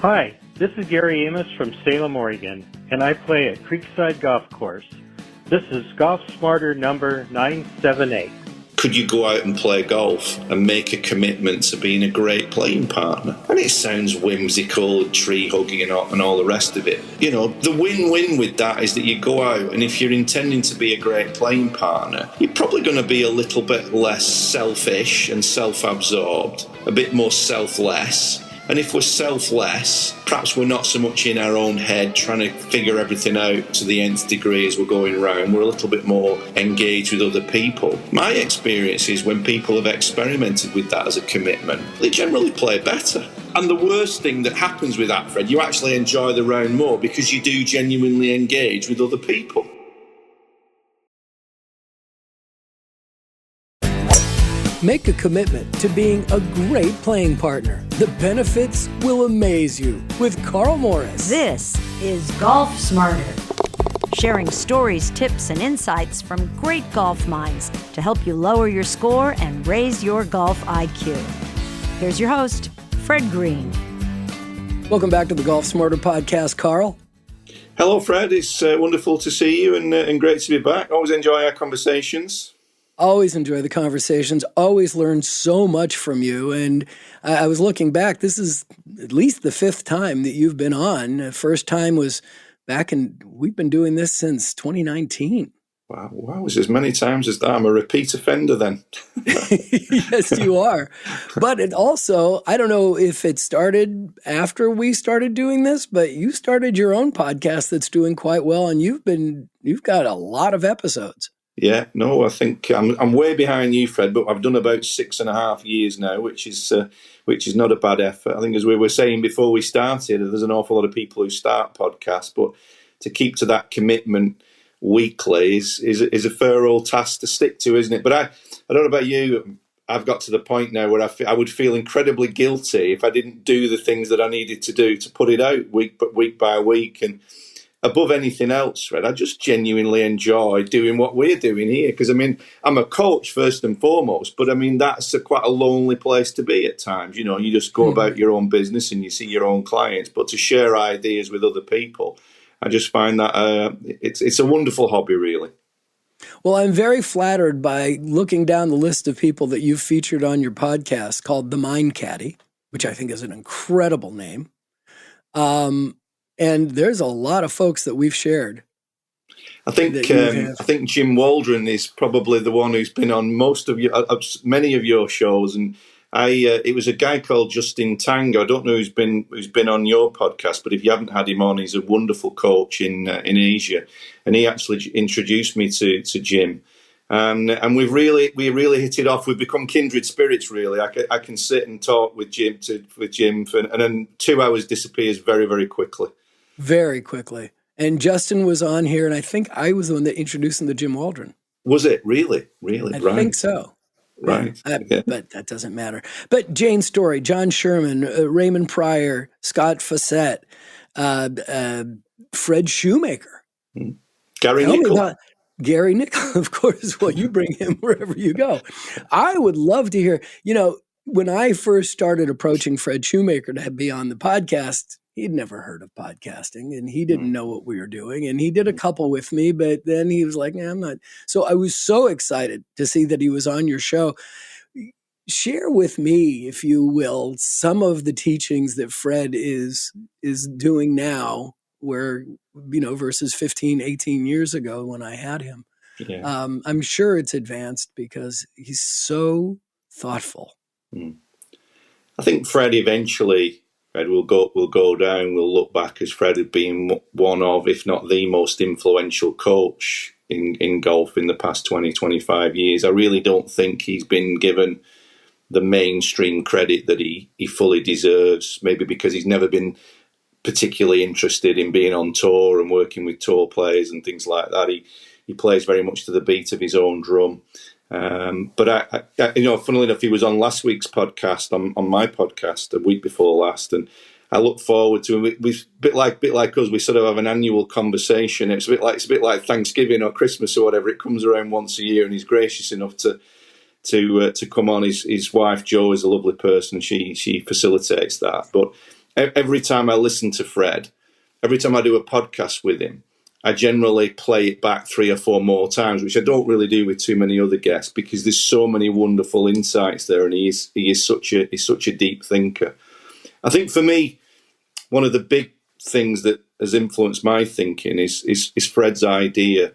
Hi, this is Gary Amos from Salem, Oregon, and I play at Creekside Golf Course. This is Golf Smarter number 978. Could you go out and play golf and make a commitment to being a great playing partner? And it sounds whimsical, tree hugging and all the rest of it. You know, the win-win with that is that you go out and if you're intending to be a great playing partner, you're probably going to be a little bit less selfish and self-absorbed, a bit more selfless. And if we're selfless, perhaps we're not so much in our own head trying to figure everything out to the nth degree as we're going round. We're a little bit more engaged with other people. My experience is when people have experimented with that as a commitment, they generally play better. And the worst thing that happens with that, Fred, you actually enjoy the round more because you do genuinely engage with other people. Make a commitment to being a great playing partner. The benefits will amaze you with Karl Morris. This is Golf Smarter, sharing stories, tips, and insights from great golf minds to help you lower your score and raise your golf IQ. Here's your host, Fred Green. Welcome back to the Golf Smarter podcast, Karl. Hello, Fred. It's wonderful to see you and great to be back. Always enjoy our conversations. Always enjoy the conversations, always learn so much from you. And I was looking back, this is at least the fifth time that you've been on. The first time was we've been doing this since 2019. Wow, it's as many times as that. I'm a repeat offender then. Yes, you are. But it also, I don't know if it started after we started doing this, but you started your own podcast that's doing quite well. And you've got a lot of episodes. Yeah, no, I think I'm way behind you, Fred, but I've done about 6.5 years now, which is not a bad effort. I think as we were saying before we started, there's an awful lot of people who start podcasts, but to keep to that commitment weekly is a fair old task to stick to, isn't it? But I don't know about you, I've got to the point now where I would feel incredibly guilty if I didn't do the things that I needed to do to put it out week by week. And above anything else, Fred, I just genuinely enjoy doing what we're doing here. Because, I mean, I'm a coach first and foremost, but, I mean, that's quite a lonely place to be at times. You know, you just go about your own business and you see your own clients. But to share ideas with other people, I just find that it's a wonderful hobby, really. Well, I'm very flattered by looking down the list of people that you've featured on your podcast called the Mind Caddie, which I think is an incredible name. And there's a lot of folks that we've shared. I think Jim Waldron is probably the one who's been on many of your shows, and it was a guy called Justin Tango. I don't know who's been on your podcast, but if you haven't had him on, he's a wonderful coach in Asia, and he actually introduced me to Jim. And we really hit it off. We've become kindred spirits, really. I can sit and talk with Jim, and then 2 hours disappears very, very quickly. Very quickly. And Justin was on here, and I think I was the one that introduced him to Jim Waldron. Was it? Really? I think so. Right. Yeah. But that doesn't matter. But Jane Story, John Sherman, Raymond Pryor, Scott Fassett, Fred Shoemaker. Gary Nickel. Gary Nickel, of course. Well, you bring him wherever you go. I would love to hear, when I first started approaching Fred Shoemaker to be on the podcast, he'd never heard of podcasting and he didn't know what we were doing. And he did a couple with me, but then he was like, I'm not. So I was so excited to see that he was on your show. Share with me, if you will, some of the teachings that Fred is doing now versus 15, 18 years ago when I had him. Yeah. I'm sure it's advanced because he's so thoughtful. I think Fred eventually, Fred will go down. We'll look back as Fred had been one of, if not the most influential coach in golf in the past 20, 25 years. I really don't think he's been given the mainstream credit that he fully deserves, maybe because he's never been particularly interested in being on tour and working with tour players and things like that. He plays very much to the beat of his own drum. But I funnily enough, he was on last week's podcast, on my podcast, a week before last, and I look forward to it. We bit like us. We sort of have an annual conversation. It's a bit like Thanksgiving or Christmas or whatever. It comes around once a year, and he's gracious enough to come on. His wife Jo is a lovely person. She facilitates that. But every time I listen to Fred, every time I do a podcast with him, I generally play it back 3 or 4 more times, which I don't really do with too many other guests, because there's so many wonderful insights there, and he's such a deep thinker. I think for me, one of the big things that has influenced my thinking is Fred's idea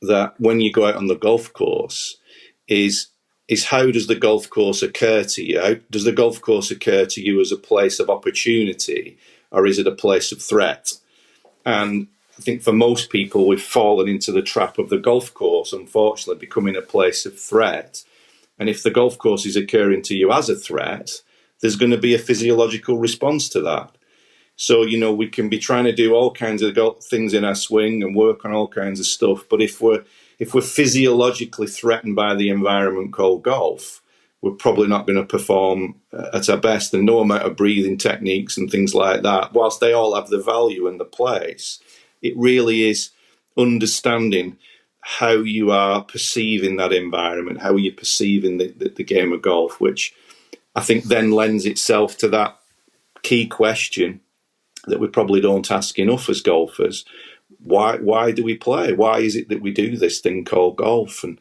that when you go out on the golf course, is how does the golf course occur to you? How does the golf course occur to you as a place of opportunity, or is it a place of threat? And I think for most people, we've fallen into the trap of the golf course, unfortunately, becoming a place of threat. And if the golf course is occurring to you as a threat, there's going to be a physiological response to that. So, we can be trying to do all kinds of things in our swing and work on all kinds of stuff. But if we're physiologically threatened by the environment called golf, we're probably not going to perform at our best. And no amount of breathing techniques and things like that, whilst they all have the value and the place, it really is understanding how you are perceiving that environment, how are you perceiving the game of golf, which I think then lends itself to that key question that we probably don't ask enough as golfers. Why do we play? Why is it that we do this thing called golf? And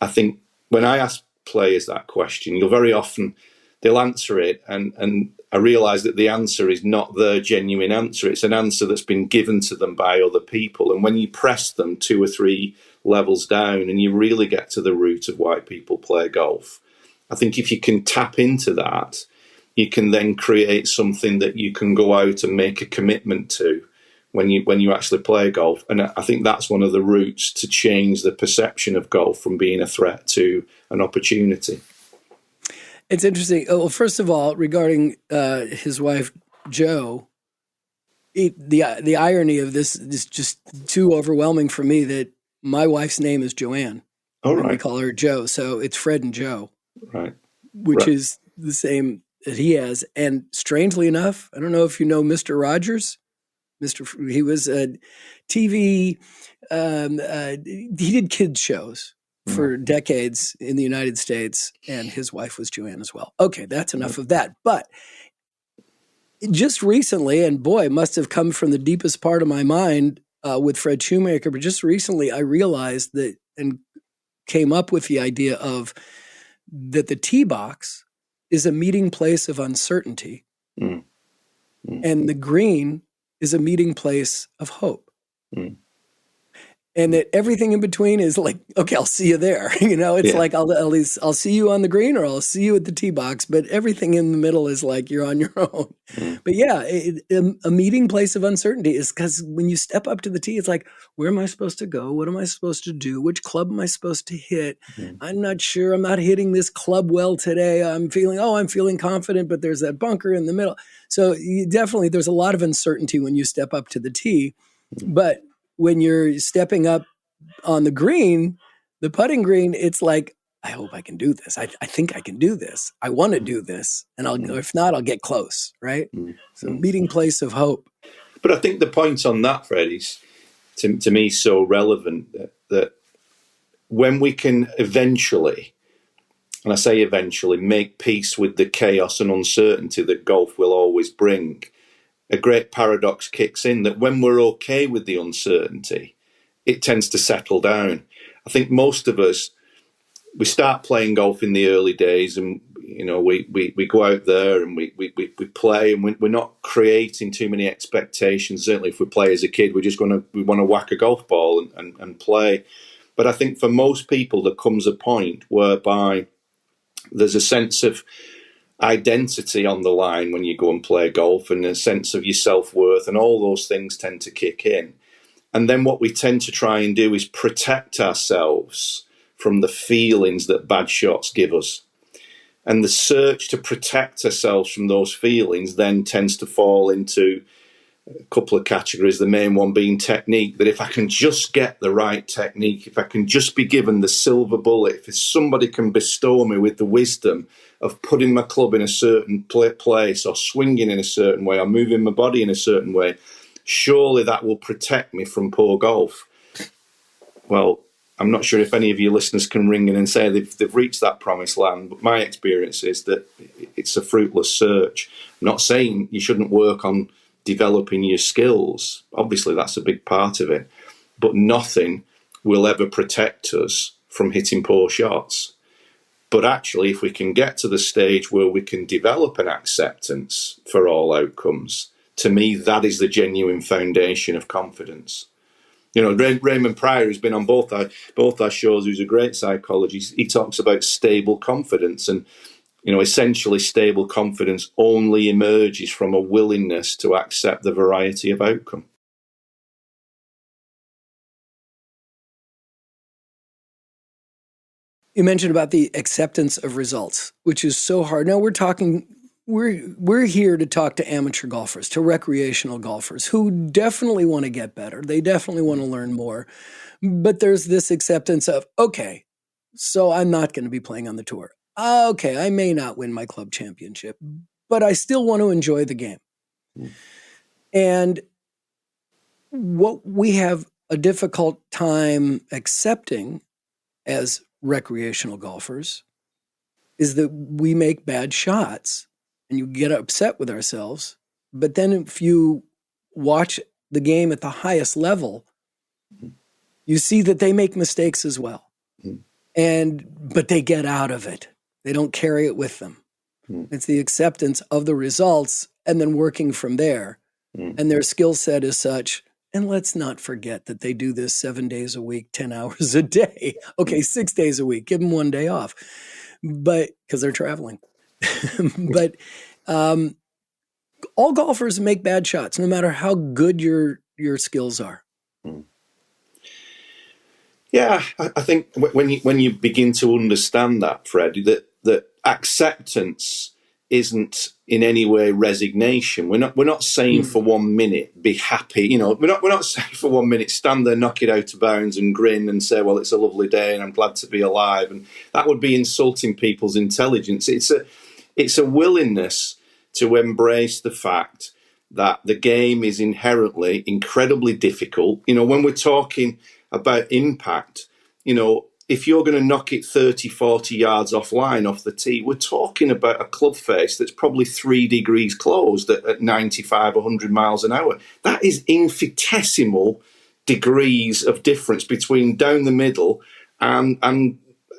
I think when I ask players that question, you'll very often, they'll answer it, and I realise that the answer is not their genuine answer. It's an answer that's been given to them by other people. And when you press them 2 or 3 levels down and you really get to the root of why people play golf, I think if you can tap into that, you can then create something that you can go out and make a commitment to when you actually play golf. And I think that's one of the routes to change the perception of golf from being a threat to an opportunity. It's interesting. Well, first of all, regarding his wife, Jo, the irony of this is just too overwhelming for me that my wife's name is Joanne. All right. We call her Jo. So it's Fred and Jo. Right. Which is the same that he has. And strangely enough, I don't know if you know Mr. Rogers. He was a TV, he did kids shows for decades in the United States, and his wife was Joanne as well. Okay, that's enough of that. But just recently, and boy, it must have come from the deepest part of my mind with Fred Shoemaker, but just recently I realized that and came up with the idea of that the tee box is a meeting place of uncertainty, and the green is a meeting place of hope. And that everything in between is like, okay, I'll see you there. It's like I'll see you on the green, or I'll see you at the tee box, but everything in the middle is like you're on your own. But yeah, a meeting place of uncertainty is because when you step up to the tee, it's like, where am I supposed to go? What am I supposed to do? Which club am I supposed to hit? I'm not sure. I'm not hitting this club well today. I'm feeling confident, but there's that bunker in the middle. So there's a lot of uncertainty when you step up to the tee, but when you're stepping up on the green, the putting green, it's like, I hope I can do this. I think I can do this. I want to do this. And if not, I'll get close, right? So meeting place of hope. But I think the point on that, Fred, is to me so relevant that when we can eventually, and I say eventually, make peace with the chaos and uncertainty that golf will always bring, a great paradox kicks in that when we're okay with the uncertainty, it tends to settle down. I think most of us, we start playing golf in the early days, and we go out there and we play, and we're not creating too many expectations. Certainly if we play as a kid, we want to whack a golf ball and play. But I think for most people there comes a point whereby there's a sense of identity on the line when you go and play golf, and a sense of your self-worth, and all those things tend to kick in. And then what we tend to try and do is protect ourselves from the feelings that bad shots give us. And the search to protect ourselves from those feelings then tends to fall into a couple of categories, the main one being technique, that if I can just get the right technique, if I can just be given the silver bullet, if somebody can bestow me with the wisdom of putting my club in a certain place, or swinging in a certain way, or moving my body in a certain way, surely that will protect me from poor golf. Well, I'm not sure if any of your listeners can ring in and say they've reached that promised land, but my experience is that it's a fruitless search. I'm not saying you shouldn't work on developing your skills. Obviously, that's a big part of it. But nothing will ever protect us from hitting poor shots. But actually, if we can get to the stage where we can develop an acceptance for all outcomes, to me, that is the genuine foundation of confidence. You know, Raymond Pryor, who's been on both our shows, who's a great psychologist, he talks about stable confidence. And, you know, essentially stable confidence only emerges from a willingness to accept the variety of outcome. You mentioned about the acceptance of results, which is so hard. Now we're here to talk to amateur golfers, to recreational golfers who definitely want to get better. They definitely want to learn more. But there's this acceptance of, okay, so I'm not going to be playing on the tour. Okay, I may not win my club championship, but I still want to enjoy the game. And what we have a difficult time accepting as recreational golfers is that we make bad shots and you get upset with ourselves. But then if you watch the game at the highest level, you see that they make mistakes as well. But they get out of it. They don't carry it with them. It's the acceptance of the results and then working from there. And their skill set is such. And let's not forget that they do this 7 days a week, 10 hours a day. Okay, 6 days a week. Give them 1 day off, but because they're traveling. But all golfers make bad shots, no matter how good your skills are. Yeah, I think when you begin to understand that, Fred, that acceptance isn't in any way resignation. We're not saying for 1 minute be happy. You know, we're not saying for 1 minute stand there, knock it out of bounds, and grin and say, "Well, it's a lovely day, and I'm glad to be alive." And that would be insulting people's intelligence. It's a willingness to embrace the fact that the game is inherently incredibly difficult. You know, when we're talking about impact, you know, if you're going to knock it 30, 40 yards offline off the tee, we're talking about a club face that's probably 3 degrees closed at 95, 100 miles an hour. That is infinitesimal degrees of difference between down the middle and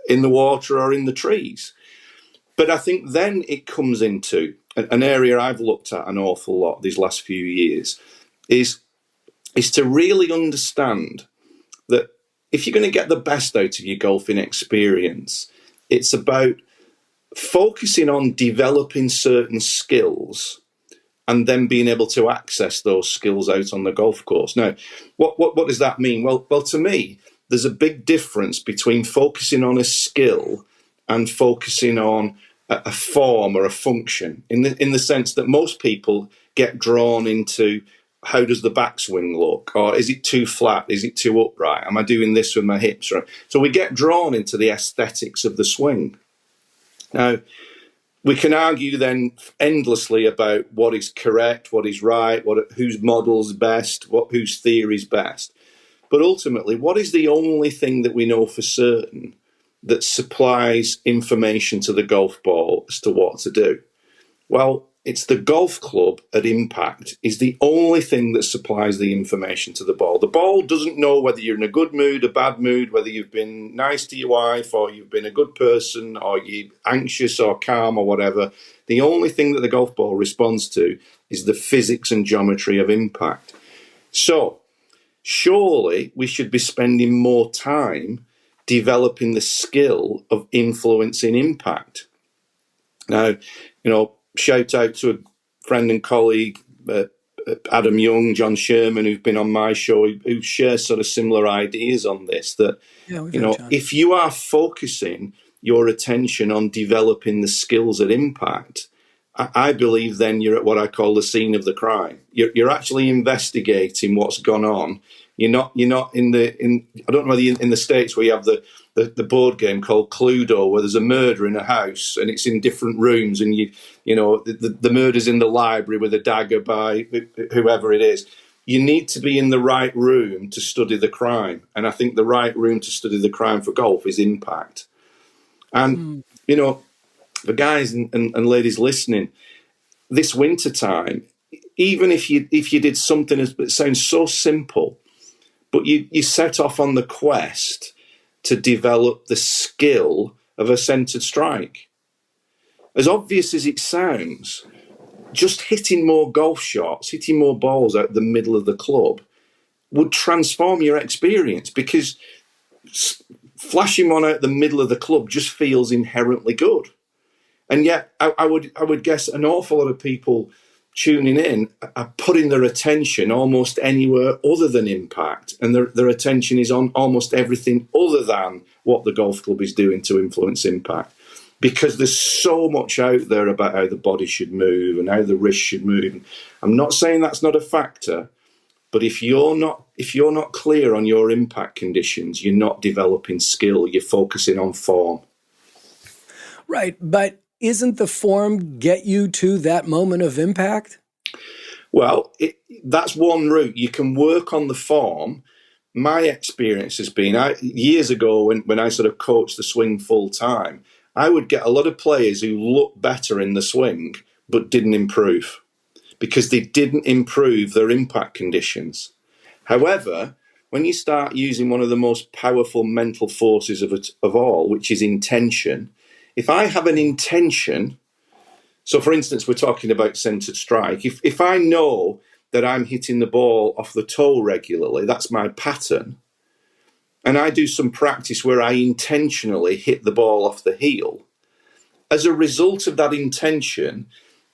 in the water or in the trees. But I think then it comes into an area I've looked at an awful lot these last few years is to really understand that if you're going to get the best out of your golfing experience, it's about focusing on developing certain skills and then being able to access those skills out on the golf course. Now, what does that mean? Well, to me, there's a big difference between focusing on a skill and focusing on a form or a function, in the sense that most people get drawn into, how does the backswing look? Or is it too flat? Is it too upright? Am I doing this with my hips? Right? So we get drawn into the aesthetics of the swing. Now, we can argue then endlessly about what is correct, what is right, whose model's best, whose theory's best. But ultimately, what is the only thing that we know for certain that supplies information to the golf ball as to what to do? Well, it's the golf club at impact is the only thing that supplies the information to the ball. The ball doesn't know whether you're in a good mood, a bad mood, whether you've been nice to your wife or you've been a good person or you're anxious or calm or whatever. The only thing that the golf ball responds to is the physics and geometry of impact. So surely we should be spending more time developing the skill of influencing impact. Now, you know, shout out to a friend and colleague, Adam Young, John Sherman, who've been on my show, who share sort of similar ideas on this, that, you know, if you are focusing your attention on developing the skills at impact, I believe then you're at what I call the scene of the crime. You're actually investigating what's gone on. You're not in I don't know whether in the States where you have the board game called Cluedo, where there's a murder in a house and it's in different rooms, and you know the murder's in the library with a dagger by whoever it is. You need to be in the right room to study the crime, and I think the right room to study the crime for golf is impact. And you know, for guys and ladies listening, this winter time, even if you did something that sounds so simple, but you set off on the quest to develop the skill of a centered strike. As obvious as it sounds, just hitting more golf shots, hitting more balls out the middle of the club would transform your experience, because flashing one out the middle of the club just feels inherently good. And yet I would guess an awful lot of people tuning in are putting their attention almost anywhere other than impact, and their attention is on almost everything other than what the golf club is doing to influence impact, because there's so much out there about how the body should move and how the wrist should move. I'm not saying that's not a factor, but if you're not clear on your impact conditions, you're not developing skill, you're focusing on form. Right, but isn't the form get you to that moment of impact? Well, that's one route. You can work on the form. My experience has been, years ago when I sort of coached the swing full time, I would get a lot of players who looked better in the swing but didn't improve because they didn't improve their impact conditions. However, when you start using one of the most powerful mental forces of all, which is intention, if I have an intention, so for instance, we're talking about centered strike. If I know that I'm hitting the ball off the toe regularly, that's my pattern, and I do some practice where I intentionally hit the ball off the heel, as a result of that intention,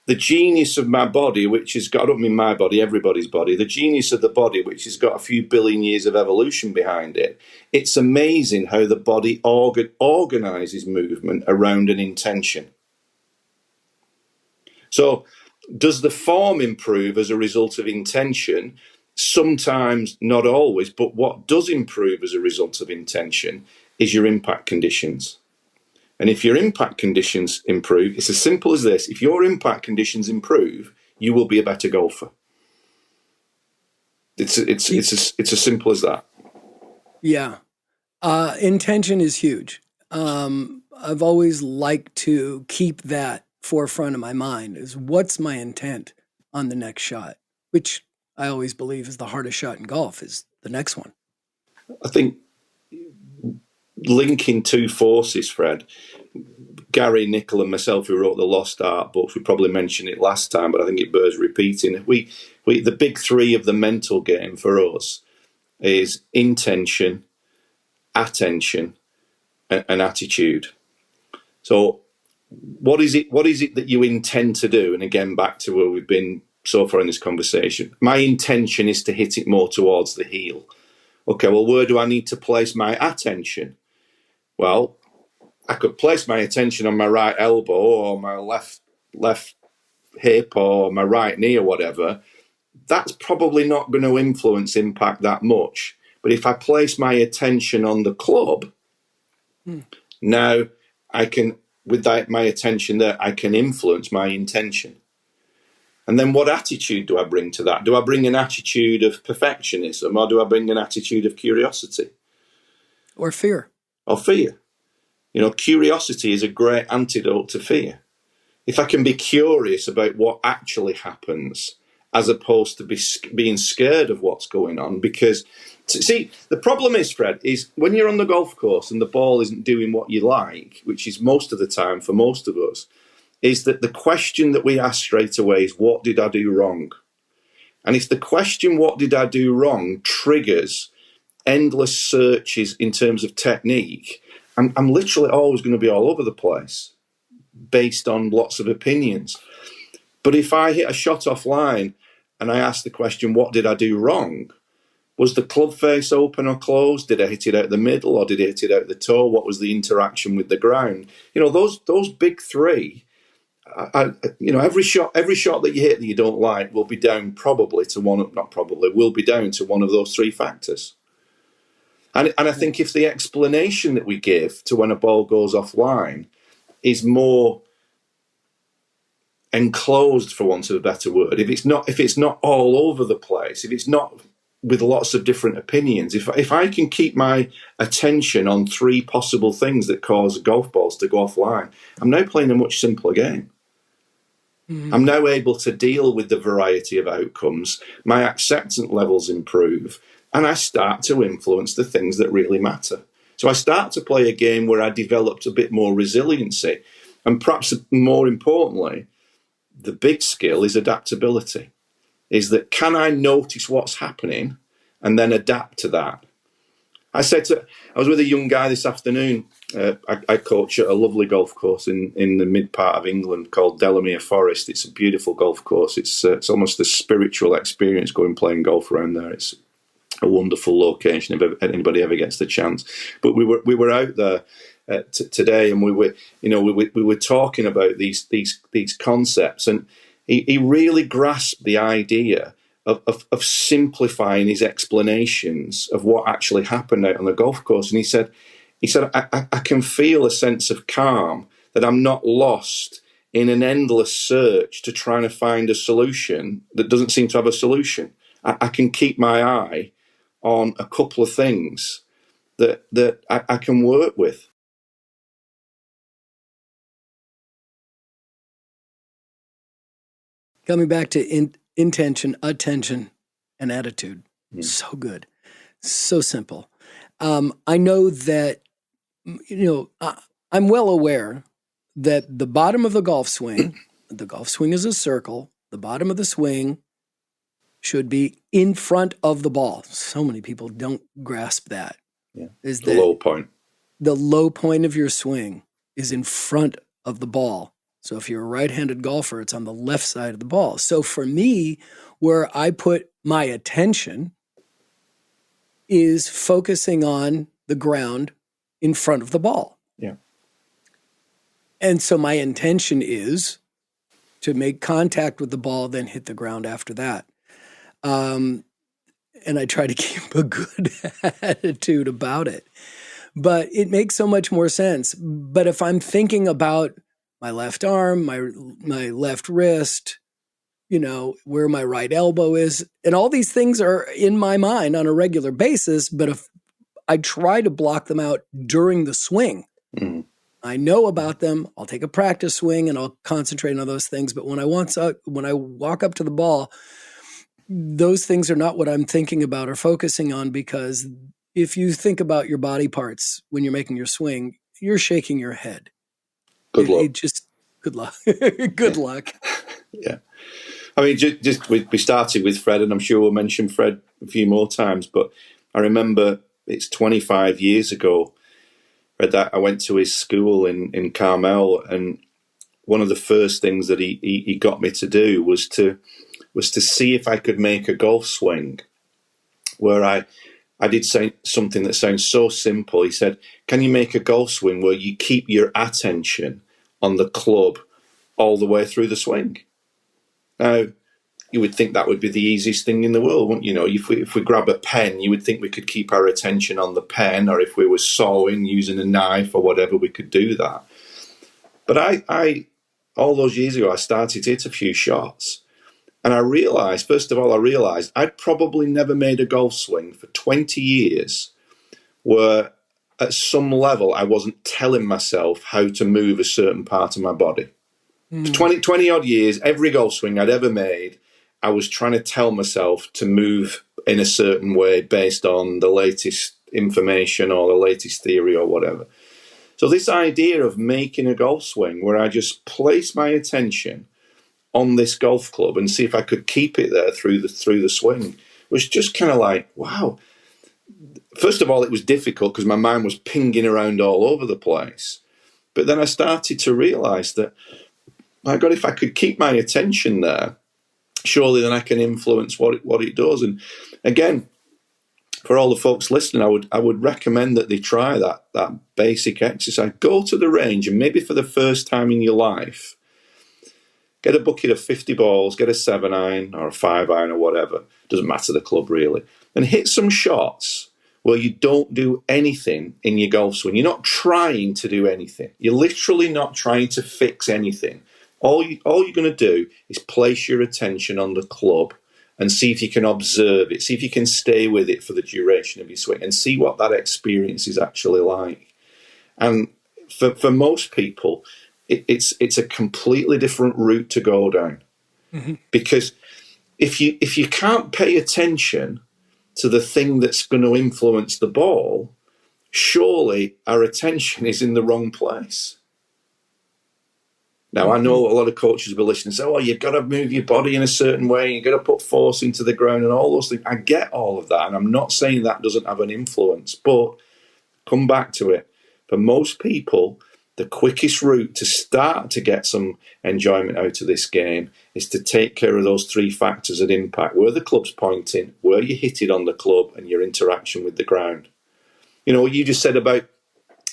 the genius of my body, which has got, I don't mean my body, everybody's body, the genius of the body, which has got a few billion years of evolution behind it, it's amazing how the body organizes movement around an intention. So does the form improve as a result of intention? Sometimes, not always, but what does improve as a result of intention is your impact conditions. And if your impact conditions improve, it's as simple as this. If your impact conditions improve, you will be a better golfer. It's as simple as that. Yeah. Intention is huge. I've always liked to keep that forefront of my mind, is what's my intent on the next shot, which I always believe is the hardest shot in golf, is the next one. I think linking two forces, Fred, Gary, Nicol and myself, who wrote the Lost Art books, we probably mentioned it last time, but I think it bears repeating. We the big three of the mental game for us is intention, attention, and attitude. So what is it that you intend to do? And again, back to where we've been so far in this conversation. My intention is to hit it more towards the heel. Okay, well, where do I need to place my attention? Well, I could place my attention on my right elbow or my left hip or my right knee or whatever. That's probably not going to influence impact that much. But if I place my attention on the club, now I can, with my attention there, I can influence my intention. And then what attitude do I bring to that? Do I bring an attitude of perfectionism, or do I bring an attitude of curiosity? Or fear. Or fear. You know, curiosity is a great antidote to fear. If I can be curious about what actually happens, as opposed to being scared of what's going on. Because, see, the problem is, Fred, is when you're on the golf course and the ball isn't doing what you like, which is most of the time for most of us, is that the question that we ask straight away is, what did I do wrong? And if the question, what did I do wrong, triggers endless searches in terms of technique, I'm literally always going to be all over the place based on lots of opinions. But if I hit a shot offline and I ask the question, what did I do wrong? Was the club face open or closed? Did I hit it out the middle or did I hit it out the toe? What was the interaction with the ground? You know, those big three, every shot that you hit that you don't like will be down will be down to one of those three factors. And I think if the explanation that we give to when a ball goes offline is more enclosed, for want of a better word, if it's not all over the place, if it's not with lots of different opinions. If I can keep my attention on 3 possible things that cause golf balls to go offline, I'm now playing a much simpler game. Mm-hmm. I'm now able to deal with the variety of outcomes. My acceptance levels improve, and I start to influence the things that really matter. So I start to play a game where I developed a bit more resiliency. And perhaps more importantly, the big skill is adaptability. Is that, can I notice what's happening and then adapt to that? I was with a young guy this afternoon. I coach at a lovely golf course in the mid part of England called Delamere Forest. It's a beautiful golf course. It's almost a spiritual experience going playing golf around there. It's a wonderful location if anybody ever gets the chance. But we were out there today, and we were talking about these concepts, and he really grasped the idea of simplifying his explanations of what actually happened out on the golf course. And he said, I can feel a sense of calm, that I'm not lost in an endless search to try to find a solution that doesn't seem to have a solution. I can keep my eye on a couple of things that I can work with. Coming back to intention, attention, and attitude. So good. So simple. I know that, I'm well aware that the bottom of the golf swing is a circle, the bottom of the swing should be in front of the ball. So many people don't grasp that. Yeah. Is the low point. The low point of your swing is in front of the ball. So if you're a right-handed golfer, it's on the left side of the ball. So for me, where I put my attention is focusing on the ground in front of the ball. Yeah. And so my intention is to make contact with the ball, then hit the ground after that. And I try to keep a good attitude about it. But it makes so much more sense. But if I'm thinking about my left arm, my left wrist, where my right elbow is, and all these things are in my mind on a regular basis, but if I try to block them out during the swing, I know about them, I'll take a practice swing and I'll concentrate on those things. But when I walk up to the ball, those things are not what I'm thinking about or focusing on, because if you think about your body parts when you're making your swing, you're shaking your head. Good luck. Good luck. Good luck. Yeah. I mean, we started with Fred, and I'm sure we'll mention Fred a few more times, but I remember it's 25 years ago that I went to his school in Carmel, and one of the first things that he got me to do was to see if I could make a golf swing where I did say something that sounds so simple. He said, can you make a golf swing where you keep your attention on the club all the way through the swing? Now, you would think that would be the easiest thing in the world, wouldn't you? If we grab a pen, you would think we could keep our attention on the pen, or if we were sawing using a knife or whatever, we could do that. But I all those years ago, I started to hit a few shots. And I realized I'd probably never made a golf swing for 20 years where at some level I wasn't telling myself how to move a certain part of my body. For 20 odd years, every golf swing I'd ever made, I was trying to tell myself to move in a certain way based on the latest information or the latest theory or whatever. So this idea of making a golf swing where I just place my attention on this golf club and see if I could keep it there through the swing was just kind of like, wow. First of all, it was difficult because my mind was pinging around all over the place. But then I started to realize that, my God, if I could keep my attention there, surely then I can influence what it does. And again, for all the folks listening, I would recommend that they try that basic exercise. Go to the range, and maybe for the first time in your life, get a bucket of 50 balls, get a 7-iron or a 5-iron or whatever. Doesn't matter the club really. And hit some shots where you don't do anything in your golf swing. You're not trying to do anything. You're literally not trying to fix anything. All you're going to do is place your attention on the club and see if you can observe it, see if you can stay with it for the duration of your swing and see what that experience is actually like. And for most people, it's a completely different route to go down. Mm-hmm. Because if you can't pay attention to the thing that's going to influence the ball, surely our attention is in the wrong place. Now, I know a lot of coaches will listen and say, oh, you've got to move your body in a certain way, you've got to put force into the ground and all those things. I get all of that, and I'm not saying that doesn't have an influence, but come back to it. For most people, the quickest route to start to get some enjoyment out of this game is to take care of those three factors of impact: where the club's pointing, where you hit it on the club, and your interaction with the ground. You know, you just said about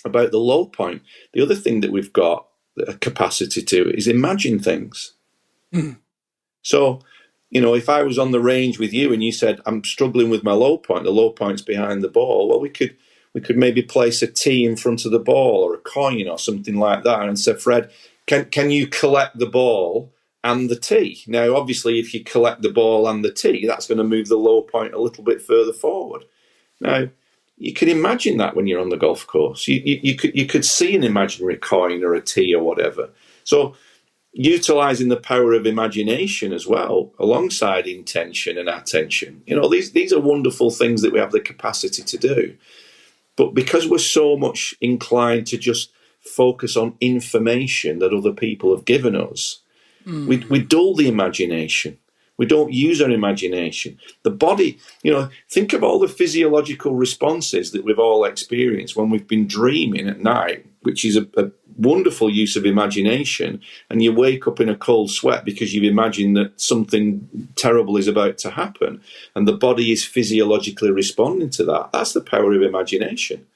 the low point. The other thing that we've got a capacity to is imagine things. Mm. So, you know, if I was on the range with you and you said, I'm struggling with my low point, the low point's behind the ball, well, we could maybe place a tee in front of the ball or a coin or something like that and say, Fred, can you collect the ball and the tee? Now, obviously, if you collect the ball and the tee, that's going to move the low point a little bit further forward. Now, you can imagine that when you're on the golf course. You could see an imaginary coin or a tee or whatever. So utilising the power of imagination as well, alongside intention and attention. You know, these are wonderful things that we have the capacity to do. But because we're so much inclined to just focus on information that other people have given us, we dull the imagination. We don't use our imagination. The body, you know, think of all the physiological responses that we've all experienced when we've been dreaming at night, which is a wonderful use of imagination, and you wake up in a cold sweat because you've imagined that something terrible is about to happen, and the body is physiologically responding to that. That's the power of imagination.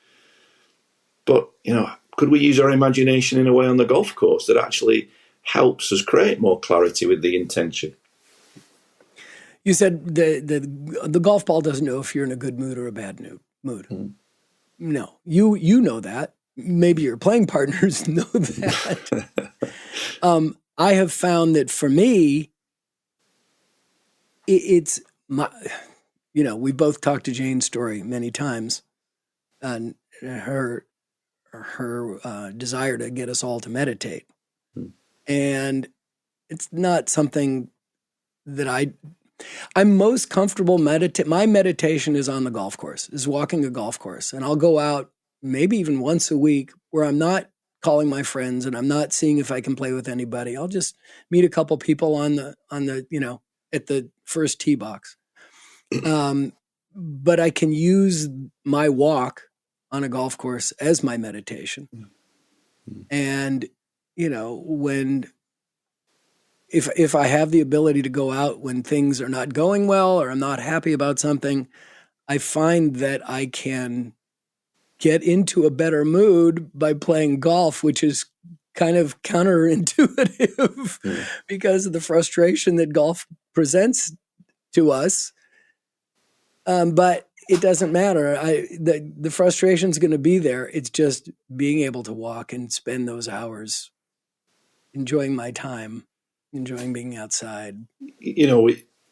But, you know, could we use our imagination in a way on the golf course that actually helps us create more clarity with the intention? You said the golf ball doesn't know if you're in a good mood or a bad mood. Mm. No, you know that. Maybe your playing partners know that. I have found that for me, it's my, you know, we both talked to Jane's story many times, and her desire to get us all to meditate. Mm. And it's not something that I'm most comfortable my meditation is on the golf course, is walking a golf course. And I'll go out maybe even once a week where I'm not calling my friends and I'm not seeing if I can play with anybody. I'll just meet a couple people on the, you know, at the first tee box. But I can use my walk on a golf course as my meditation. Mm-hmm. And, you know, if I have the ability to go out when things are not going well or I'm not happy about something, I find that I can get into a better mood by playing golf, which is kind of counterintuitive because of the frustration that golf presents to us. But it doesn't matter. The frustration is going to be there. It's just being able to walk and spend those hours enjoying my time, enjoying being outside. You know,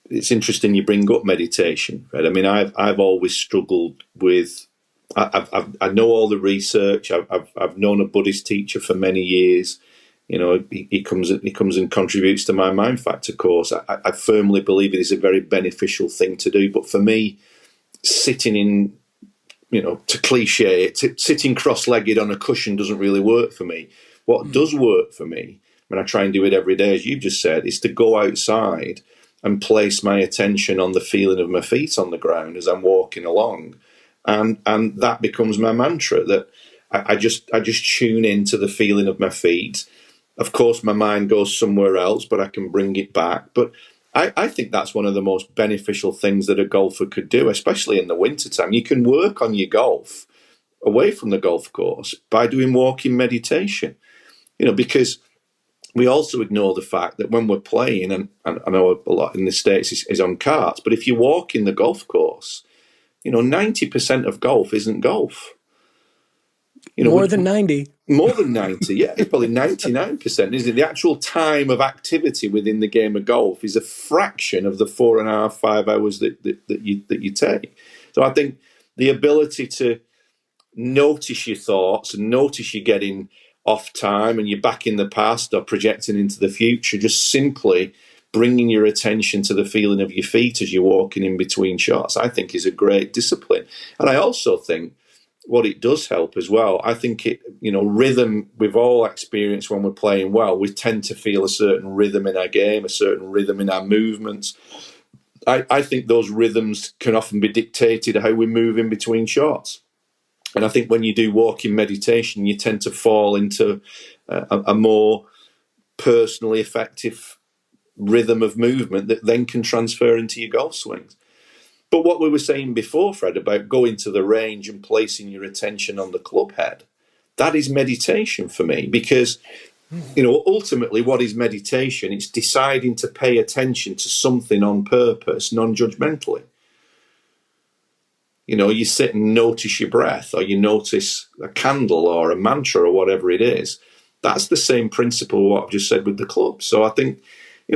it's interesting you bring up meditation, right? I mean, I've always struggled with. I know all the research. I've known a Buddhist teacher for many years. You know, he comes and contributes to my Mind Factor course. I firmly believe it is a very beneficial thing to do. But for me, sitting in, you know, to cliche it, sitting cross-legged on a cushion doesn't really work for me. What does work for me, when I try and do it every day, as you've just said, is to go outside and place my attention on the feeling of my feet on the ground as I'm walking along. And that becomes my mantra, that I just tune into the feeling of my feet. Of course, my mind goes somewhere else, but I can bring it back. But I think that's one of the most beneficial things that a golfer could do, especially in the wintertime. You can work on your golf away from the golf course by doing walking meditation, you know, because we also ignore the fact that when we're playing, and I know a lot in the States is on carts, but if you walk in the golf course, you know, 90% of golf isn't golf. More than 90. More than 90, yeah. It's probably 99%, isn't it? The actual time of activity within the game of golf is a fraction of the 4.5, 5 hours that you take. So I think the ability to notice your thoughts and notice you're getting off time and you're back in the past or projecting into the future, just simply bringing your attention to the feeling of your feet as you're walking in between shots, I think is a great discipline. And I also think what it does help as well, I think rhythm, we've all experienced when we're playing well, we tend to feel a certain rhythm in our game, a certain rhythm in our movements. I think those rhythms can often be dictated how we move in between shots. And I think when you do walking meditation, you tend to fall into a more personally effective rhythm of movement that then can transfer into your golf swings. But what we were saying before, Fred, about going to the range and placing your attention on the club head, that is meditation for me, because ultimately what is meditation? It's deciding to pay attention to something on purpose, non-judgmentally. You sit and notice your breath, or you notice a candle or a mantra or whatever it is. That's the same principle what I've just said with the club. So I think,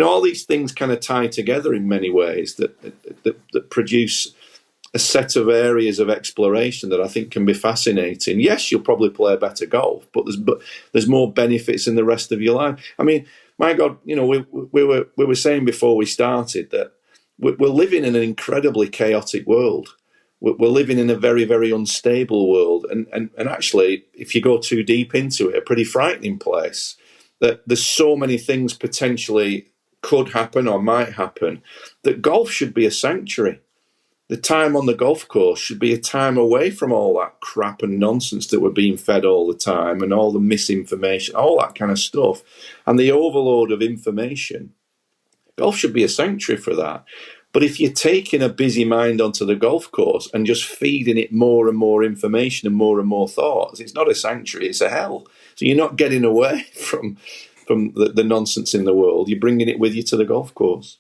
all these things kind of tie together in many ways that produce a set of areas of exploration that I think can be fascinating. Yes, you'll probably play better golf, but there's more benefits in the rest of your life. I mean, my God, we were saying before we started that we're living in an incredibly chaotic world. We're living in a very, very unstable world. And actually, if you go too deep into it, a pretty frightening place. That there's so many things potentially could happen or might happen, that golf should be a sanctuary. The time on the golf course should be a time away from all that crap and nonsense that we're being fed all the time, and all the misinformation, all that kind of stuff, and the overload of information. Golf should be a sanctuary for that. But if you're taking a busy mind onto the golf course and just feeding it more and more information and more thoughts, it's not a sanctuary, it's a hell. So you're not getting away from the nonsense in the world. You're bringing it with you to the golf course.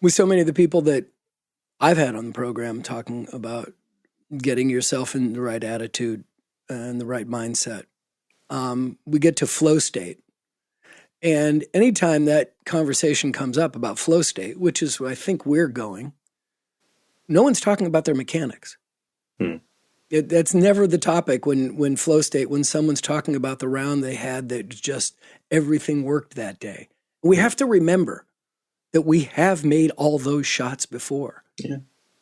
With so many of the people that I've had on the program talking about getting yourself in the right attitude and the right mindset, we get to flow state. And anytime that conversation comes up about flow state, which is where I think we're going, no one's talking about their mechanics. That's never the topic when flow state, when someone's talking about the round they had that just everything worked that day. We have to remember that we have made all those shots before.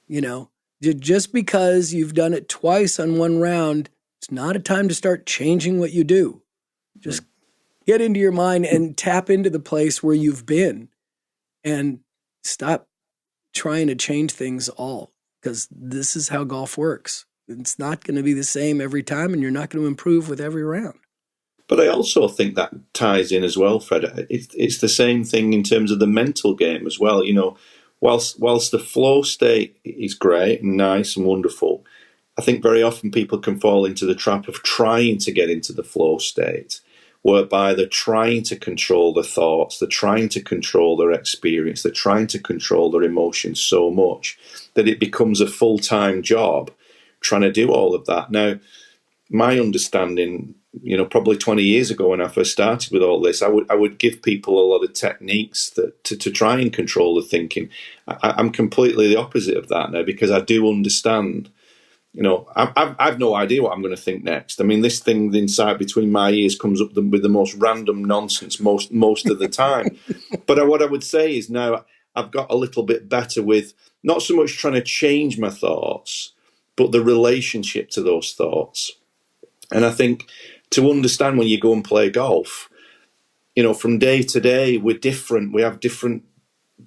Yeah. Just because you've done it twice on one round, it's not a time to start changing what you do. Just get into your mind and tap into the place where you've been and stop trying to change things all, because this is how golf works. It's not going to be the same every time, and you're not going to improve with every round. But I also think that ties in as well, Fred. It's the same thing in terms of the mental game as well. Whilst the flow state is great and nice and wonderful, I think very often people can fall into the trap of trying to get into the flow state, whereby they're trying to control their thoughts, they're trying to control their experience, they're trying to control their emotions so much that it becomes a full-time job trying to do all of that. Now, my understanding, probably 20 years ago when I first started with all this, I would give people a lot of techniques to try and control the thinking. I'm completely the opposite of that now, because I do understand. I've no idea what I'm going to think next. I mean, this thing inside between my ears comes up with the most random nonsense most of the time. But what I would say is now I've got a little bit better with not so much trying to change my thoughts, but the relationship to those thoughts. And I think to understand when you go and play golf, from day to day, we're different. We have different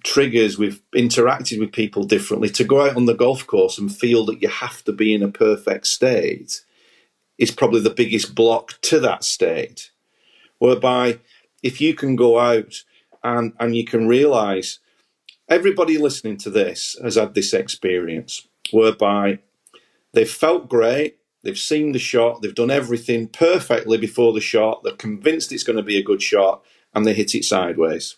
triggers. We've interacted with people differently. To go out on the golf course and feel that you have to be in a perfect state is probably the biggest block to that state. Whereby if you can go out and you can realize everybody listening to this has had this experience whereby they've felt great, they've seen the shot, they've done everything perfectly before the shot, they're convinced it's going to be a good shot, and they hit it sideways.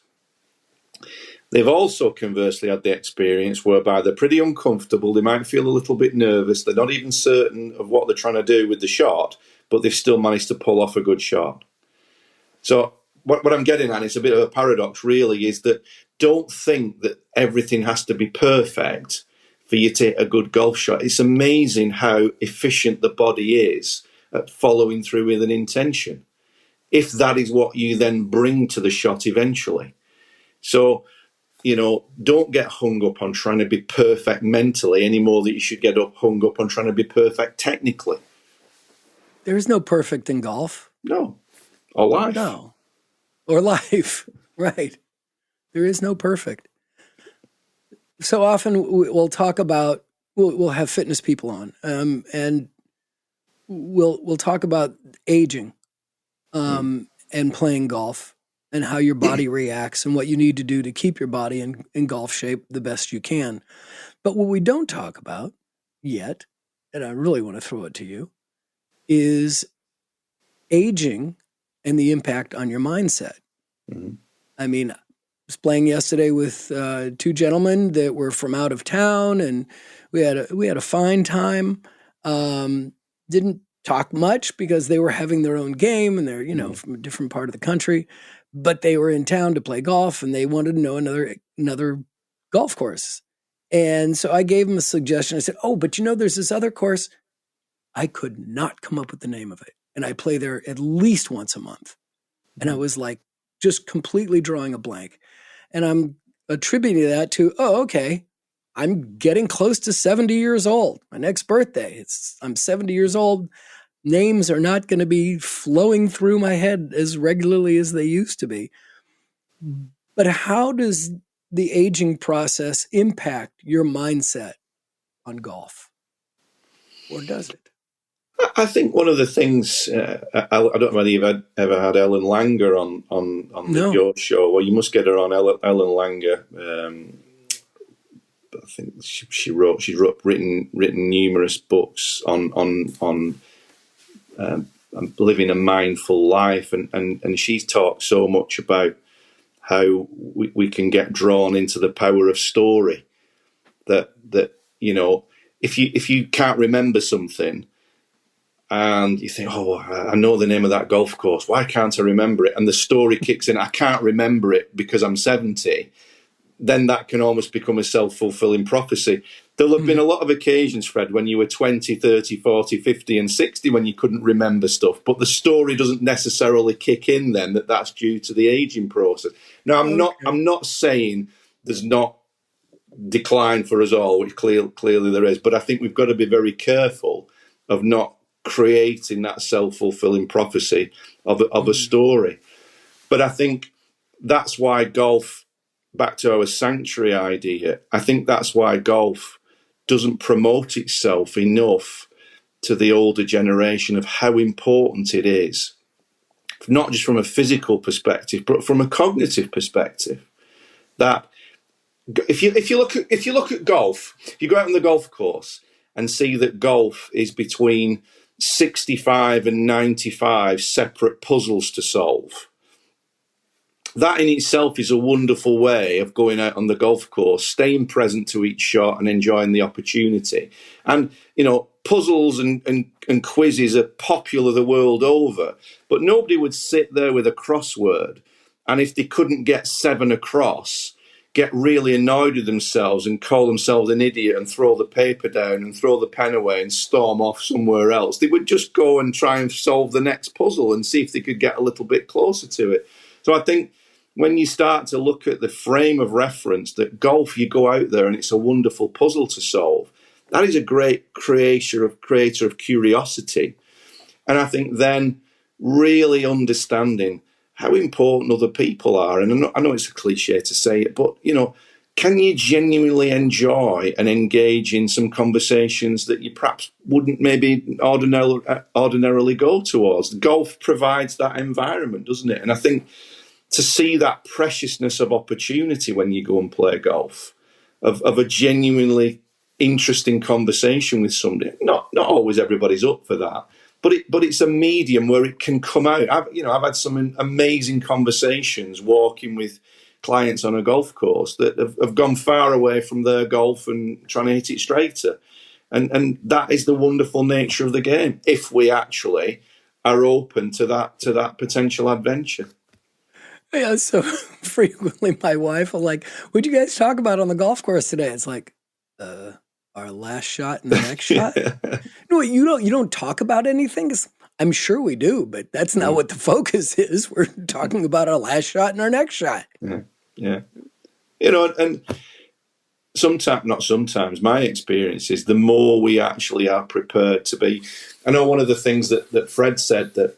They've also conversely had the experience whereby they're pretty uncomfortable. They might feel a little bit nervous. They're not even certain of what they're trying to do with the shot, but they've still managed to pull off a good shot. So what I'm getting at, it's a bit of a paradox really, is that don't think that everything has to be perfect for you to hit a good golf shot. It's amazing how efficient the body is at following through with an intention, if that is what you then bring to the shot eventually. So, don't get hung up on trying to be perfect mentally any more than you should get hung up on trying to be perfect technically. There's no perfect in golf. No. Or life. No. Or life. Right. There is no perfect. So often we'll talk about, we'll have fitness people on, and we'll talk about aging and playing golf and how your body reacts and what you need to do to keep your body in golf shape the best you can. But what we don't talk about yet, and I really want to throw it to you, is aging and the impact on your mindset. Mm-hmm. I mean, I was playing yesterday with two gentlemen that were from out of town, and we had a fine time. Didn't talk much because they were having their own game, and they're from a different part of the country, but they were in town to play golf, and they wanted to know another golf course. And so I gave them a suggestion. I said, "Oh, but there's this other course." I could not come up with the name of it, and I play there at least once a month, and I was like, just completely drawing a blank. And I'm attributing that to, okay, I'm getting close to 70 years old. My next birthday, I'm 70 years old. Names are not going to be flowing through my head as regularly as they used to be. But how does the aging process impact your mindset on golf? Or does it? I think one of the things, I don't know whether you've ever had Ellen Langer on your show. Well, you must get her on. Ellen Langer. I think she's written numerous books on living a mindful life, and she's talked so much about how we can get drawn into the power of story. That if you can't remember something, and you think, oh, I know the name of that golf course, why can't I remember it? And the story kicks in, I can't remember it because I'm 70. Then that can almost become a self-fulfilling prophecy. There'll have been a lot of occasions, Fred, when you were 20, 30, 40, 50 and 60 when you couldn't remember stuff. But the story doesn't necessarily kick in then that's due to the aging process. Now, I'm not saying there's not decline for us all, which clearly there is. But I think we've got to be very careful of not creating that self-fulfilling prophecy of a story. But I think that's why golf, back to our sanctuary idea, I think that's why golf doesn't promote itself enough to the older generation of how important it is, not just from a physical perspective, but from a cognitive perspective. That if you look at golf, if you go out on the golf course and see that golf is between 65 and 95 separate puzzles to solve, that in itself is a wonderful way of going out on the golf course, staying present to each shot and enjoying the opportunity. And, puzzles and quizzes are popular the world over, but nobody would sit there with a crossword, and if they couldn't get 7 across, get really annoyed with themselves and call themselves an idiot and throw the paper down and throw the pen away and storm off somewhere else. They would just go and try and solve the next puzzle and see if they could get a little bit closer to it. So I think when you start to look at the frame of reference that golf, you go out there and it's a wonderful puzzle to solve, that is a great creator of curiosity. And I think then really understanding how important other people are. And I know it's a cliche to say it, but, can you genuinely enjoy and engage in some conversations that you perhaps wouldn't maybe ordinarily go towards? Golf provides that environment, doesn't it? And I think to see that preciousness of opportunity when you go and play golf, of a genuinely interesting conversation with somebody, not always everybody's up for that, but it's a medium where it can come out. I've had some amazing conversations walking with clients on a golf course that have gone far away from their golf and trying to hit it straighter. And that is the wonderful nature of the game, if we actually are open to that potential adventure. Yeah, so frequently my wife will like, what'd you guys talk about on the golf course today? It's like, our last shot and the next shot. No, you don't talk about anything. I'm sure we do, but that's not what the focus is. We're talking about our last shot and our next shot. Yeah. And sometimes my experience is the more we actually are prepared to be. I know one of the things that Fred said, that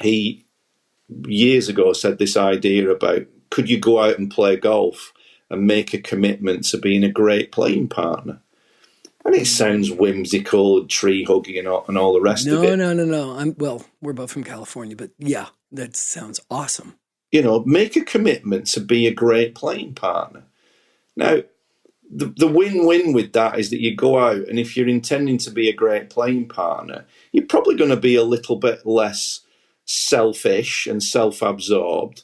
he years ago said this idea about, could you go out and play golf and make a commitment to being a great playing partner? And it sounds whimsical, tree hugging and all the rest of it. No. We're both from California, but yeah, that sounds awesome. Make a commitment to be a great playing partner. Now, the win-win with that is that you go out, and if you're intending to be a great playing partner, you're probably going to be a little bit less selfish and self-absorbed,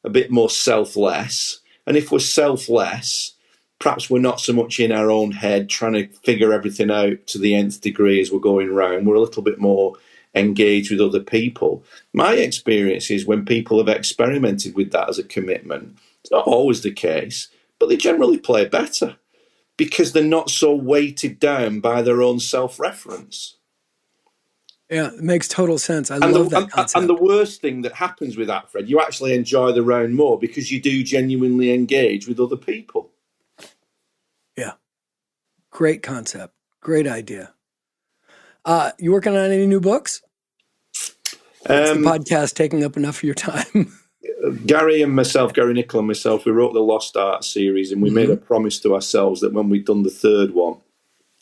a bit more selfless. And if we're selfless, perhaps we're not so much in our own head trying to figure everything out to the nth degree as we're going round. We're a little bit more engaged with other people. My experience is when people have experimented with that as a commitment, it's not always the case, but they generally play better because they're not so weighted down by their own self-reference. Yeah, it makes total sense. I love that concept. And the worst thing that happens with that, Fred, you actually enjoy the round more because you do genuinely engage with other people. Yeah. Great concept. Great idea. You working on any new books? Is the podcast taking up enough of your time? Gary Nichol and myself, we wrote the Lost Art series, and we made a promise to ourselves that when we'd done the third one,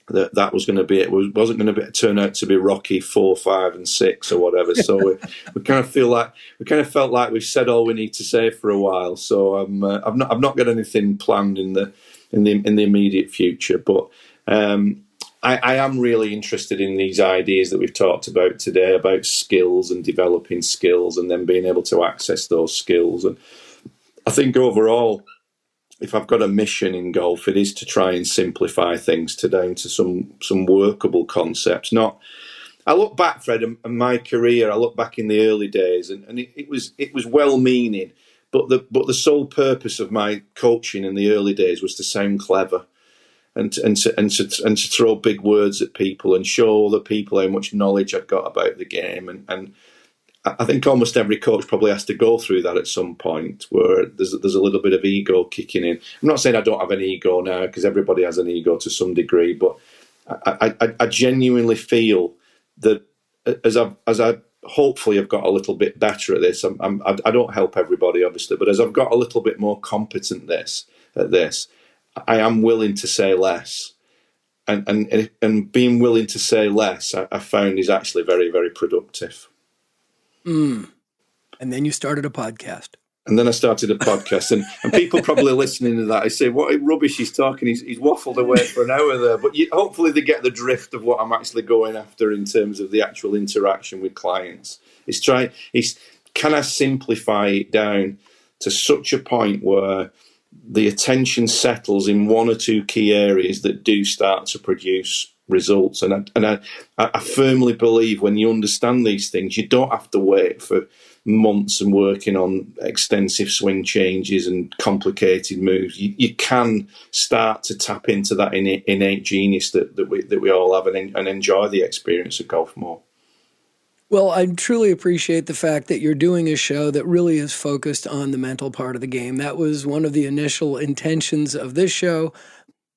that was going to be it. It wasn't going to turn out to be Rocky 4, 5, and 6 or whatever. So we kind of felt like we've said all we need to say for a while. So I've not got anything planned in the immediate future, but I am really interested in these ideas that we've talked about today about skills and developing skills and then being able to access those skills. And I think overall, if I've got a mission in golf, it is to try and simplify things down to some workable concepts. I look back, Fred, and my career. I look back in the early days, and it was well-meaning, but the sole purpose of my coaching in the early days was to sound clever, and to throw big words at people and show other people how much knowledge I've got about the game. And I think almost every coach probably has to go through that at some point, where there's a little bit of ego kicking in. I'm not saying I don't have an ego now, because everybody has an ego to some degree, but I genuinely feel that as I hopefully have got a little bit better at this. I don't help everybody, obviously, but as I've got a little bit more competent at this, I am willing to say less, and being willing to say less, I found is actually very, very productive. And then you started a podcast. And then I started a podcast, and people probably listening to that, I say, what rubbish he's talking. He's waffled away for an hour there. But hopefully they get the drift of what I'm actually going after in terms of the actual interaction with clients. Can I simplify it down to such a point where the attention settles in one or two key areas that do start to produce results? And I firmly believe when you understand these things, you don't have to wait for months and working on extensive swing changes and complicated moves. You can start to tap into that innate genius that we all have and enjoy the experience of golf more. Well, I truly appreciate the fact that you're doing a show that really is focused on the mental part of the game. That was one of the initial intentions of this show.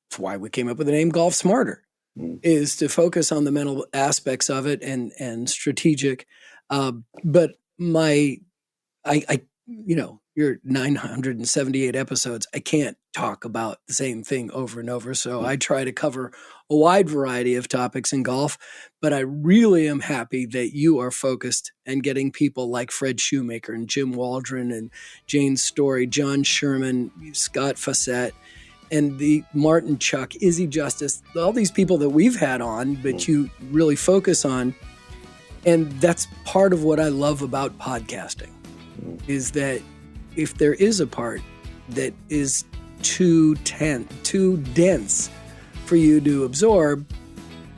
That's why we came up with the name Golf Smarter, is to focus on the mental aspects of it and strategic. But you're 978 episodes. I can't talk about the same thing over and over. So I try to cover a wide variety of topics in golf, but I really am happy that you are focused and getting people like Fred Shoemaker and Jim Waldron and Jane Story, John Sherman, Scott Fassett, and the Martin Chuck, Izzy Justice, all these people that we've had on, but you really focus on. And that's part of what I love about podcasting, is that if there is a part that is too dense for you to absorb,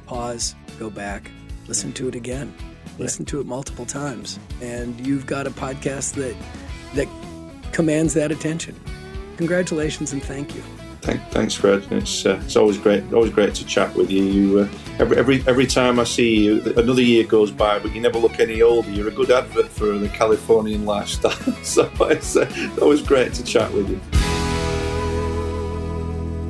pause, go back, listen to it again, listen to it multiple times. And you've got a podcast that commands that attention. Congratulations and thank you. Thanks, Fred. It's always great to chat with you. Every time I see you, another year goes by, but you never look any older. You're a good advert for the Californian lifestyle. So it's always great to chat with you.